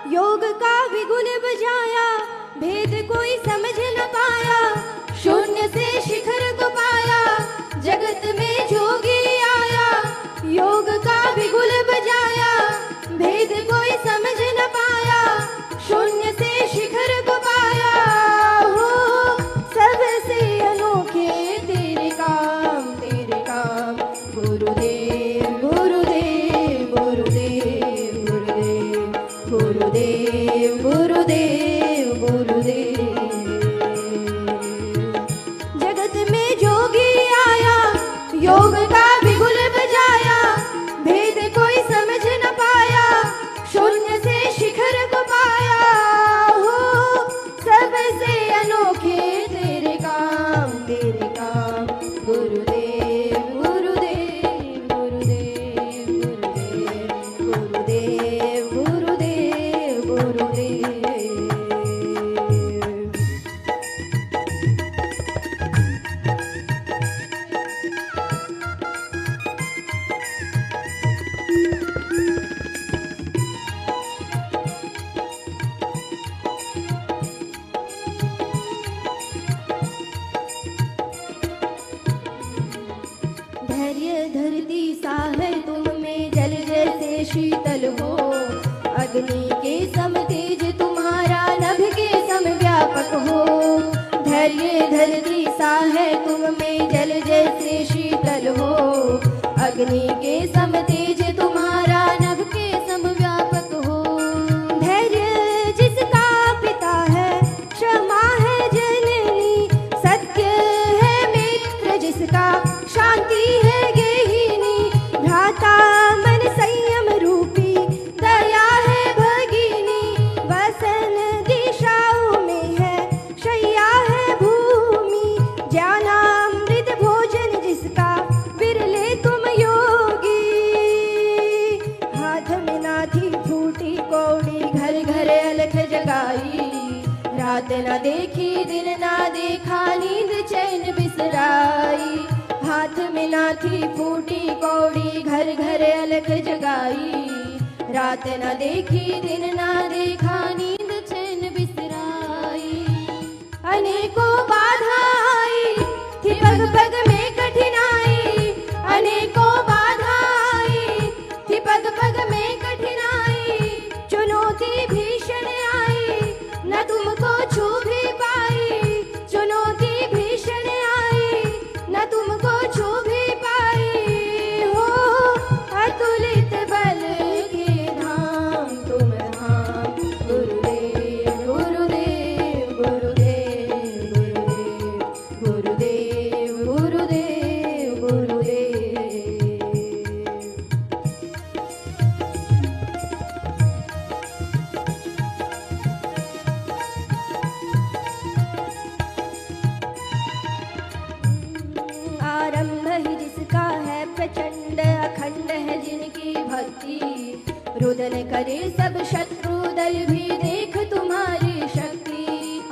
योग का विगुण बजाया, भेद कोई समझ न पाया, शून्य से शिखर को पाया, जगत में जोगी आया। योग का विगुण बजाया, भेद कोई समझ न पाया, शून्य से शिखर को पाया। हो सबसे अनोखे तेरे काम गुरुदेव गुरुदेव गुरुदेव गुरुदेव गुरुदेव गुरुदेव गुरुदेव। जगत में जोगी आया, योग का बिगुल बजाया, भेद कोई समझ न पाया, शून्य से शिखर को पाया। हो सबसे अनोखे तेरे काम गुरुदेव गुरुदेव गुरुदेव गुरुदेव गुरुदेव गुरुदेव गुरुदेव। धैर्य धरती सा है तुम में, जल जैसे शीतल हो, अग्नि के सम तेज तुम्हारा, नभ के सम व्यापक हो। धैर्य धरती सा है तुम में, जल जैसे शीतल हो, अग्नि के सम तेज तुम्हारा, नभ के सम व्यापक हो। धैर्य जिसका पिता है, क्षमा है जननी, सत्य है मित्र जिसका, शांति है गेहिनी, भ्राता मन संयम रूपी, दया है भगिनी, वसन दिशाओं में है, शैया है भूमि, ज्ञानामृत भोजन जिसका, बिरले तुम योगी। हाथ में नाथी फूटी कौड़ी, घर घर अलख जगाई, रात न देखी दिन ना देखा, नींद चैन बिसराई। हाथ में नाथी फूटी कौड़ी, घर घर अलख जगाई, रात न देखी दिन ना देखा, नींद चैन बिसराई। अनेकों बाधा आई थी पग पग में कठिनाई, अनेकों बाधा आई थी पग पग में कठिनाई, चुनौती भीषण आई न तुमको छू भी पाई, चुनौती भीषण आई न तुमको छू भी पाई। हो अतुलित बल के धाम तुम धाम, गुरुदेव गुरुदेव गुरुदेव गुरुदेव गुरुदेव गुरुदेव गुरुदेव। आरंभ ही जिसका है प्रचंड, अखंड है जिनकी भक्ति, रुदन करे सब शत्रु दल भी देख तुम्हारी शक्ति।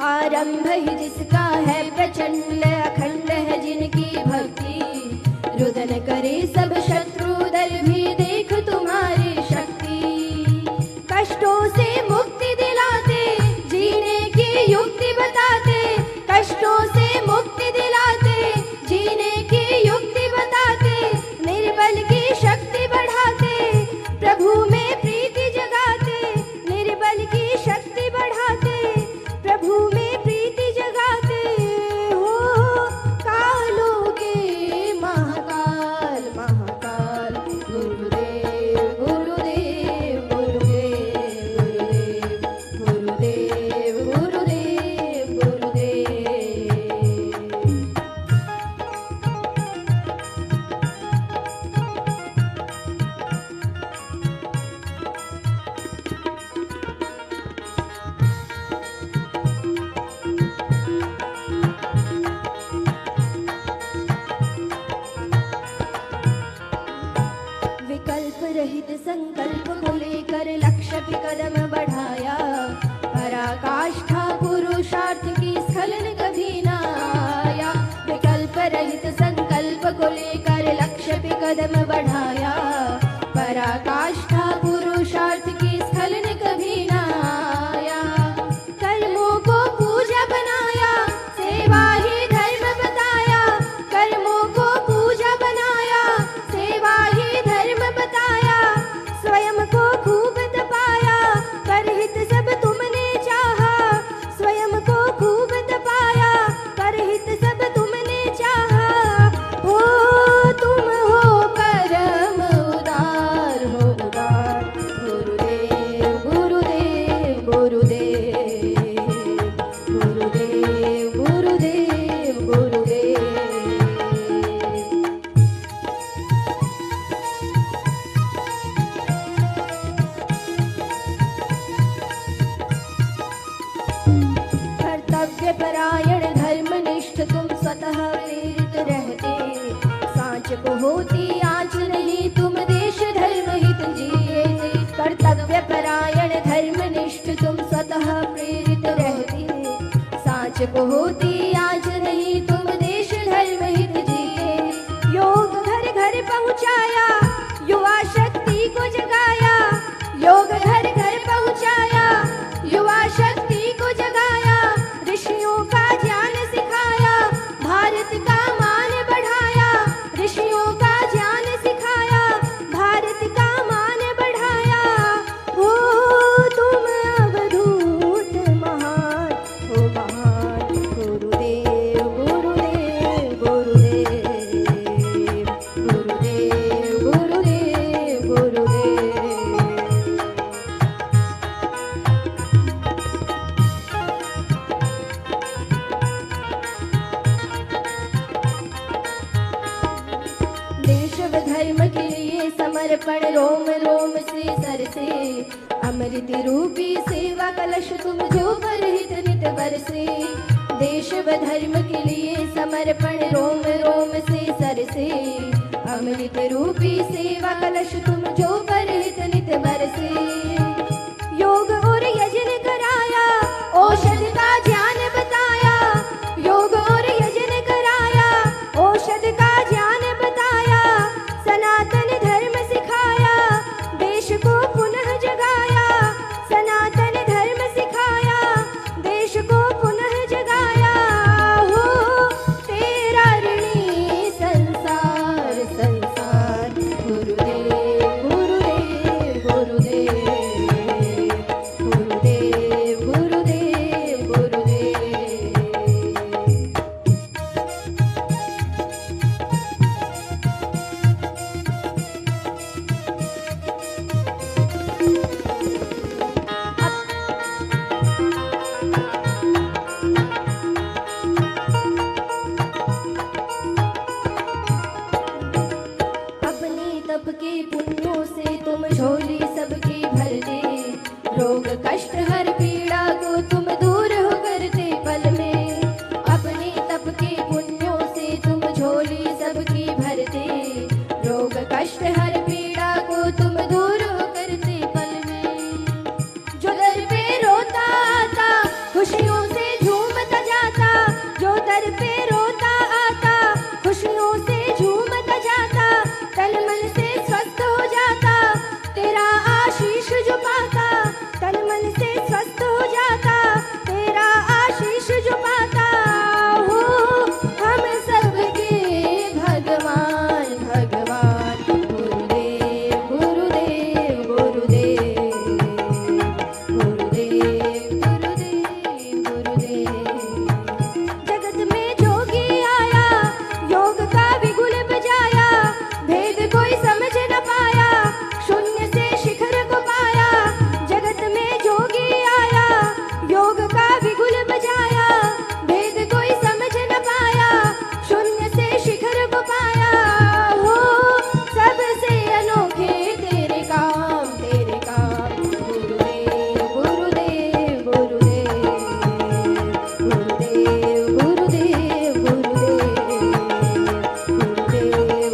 आरंभ ही जिसका है प्रचंड, अखंड है जिनकी भक्ति, रुदन करे सब शत्रु दल भी देख तुम्हारी शक्ति। कष्टों से मुक्ति दिलाते, जीने की युक्ति बताते, कष्टों से मुक्ति दिलाते, जीने की युक्ति बताते, निर्बल की शक्ति बढ़ाते, प्रभु में प्रीति जगाते, निर्बल की शक्ति बढ़ाते, प्रभु में प्रीति जगाते। हो कालों के महाकाल महाकाल, गुरुदेव गुरुदेव गुरुदेव गुरुदेव गुरुदेव गुरुदेव गुरुदेव। विकल्प रहित संकल्प को लेकर लक्ष्य पे कदम बढ़ाया, पराकाष्ठा पुरुषार्थ की स्खलन कभी ना आया। विकल्प रहित संकल्प को लेकर लक्ष्य पे कदम बढ़ाया, पराकाष्ठा पुरुषार्थ की स्खलन कभी ना कर्तव्य परायण धर्मनिष्ठ तुम स्वतः प्रेरित रहते, सांच को होती आँच नहीं तुम देश धर्म हित जिए थे। कर्तव्य परायण धर्मनिष्ठ तुम स्वतः प्रेरित रहते, सांच को होती आँच नहीं तुम देश धर्म हित जिए। योग घर घर पहुँचाया, युवा शक्ति को जगाया, योग घर घर पहुँचाया, युवा शक्ति को जगाया, ऋषियों का ज्ञान सिखाया, भारत का मान बढ़ाया, ऋषियों का ज्ञान सिखाया, भारत का मान बढ़ाया। हो तुम अवधूत महान, हो महान गुरुदेव गुरुदेव गुरुदेव गुरुदेव गुरुदेव गुरुदेव। देश व धर्म के लिए समर्पण रोम रोम से सर से, अमृत रूपी सेवा कलश तुम जो परहित नित बरसे। देश व धर्म के लिए समर्पण रोम रोम से सर से, अमृत रूपी सेवा कलश तुम जो परहित नित बरसे। योग और यजन कराया, औषध का ज्ञान बताया, योग और यजन कराया, औषध का ज्ञान बताया, सनातन धर्म सिखाया, देश को पुनः जगाया, सनातन धर्म सिखाया, देश को पुनः जगाया। हो तेरा ऋणी संसार संसार, गुरुदेव गुरुदेव गुरुदेव गुरुदेव गुरुदेव गुरुदेव। अपने तप के पुण्यों से तुम झोली सबकी भर दे, रोग कष्ट हर पीड़ा को तुम दूर हो करते पल में। अपने तप के पुण्यों से तुम झोली सबकी भर दे, रोग कष्ट हर पीड़ा को तुम दूर हो करते पल में। जो दर पे रोता आता खुशियों से झूमता जाता, जो दर पे रोता आता खुशियों से झूमता जाता, तन मन से स्वस्थ हो जाता, तेरा आशीष जो पाता, तन मन से स्वस्थ हो जाता, तेरा आशीष जो पाता। हो हम सबके भगवान भगवान, गुरुदेव गुरुदेव गुरुदेव गुरुदेव गुरुदेव गुरुदेव। जगत में जोगी आया, योग का बिगुल बजाया, भेद कोई समझ न पाया, शून्य से शिखर को पाया। जगत में जोगी आया, योग का बिगुल बजाया, भेद कोई समझ न पाया, शून्य से शिखर को पाया। हो सबसे अनोखे तेरे काम गुरुदेव गुरुदेव गुरुदेव गुरुदेव गुरुदेव गुरुदेव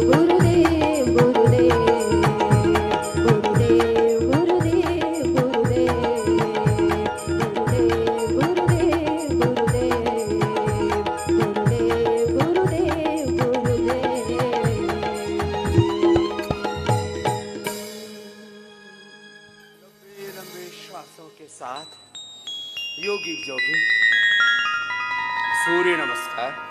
गुरुदेव गुरुदेव गुरुदेव गुरुदेव गुरुदेव गुरुदेव गुरुदेव गुरुदेव गुरुदेव। लंबे लंबे श्वासों के साथ योगी जोगी सूर्य नमस्कार।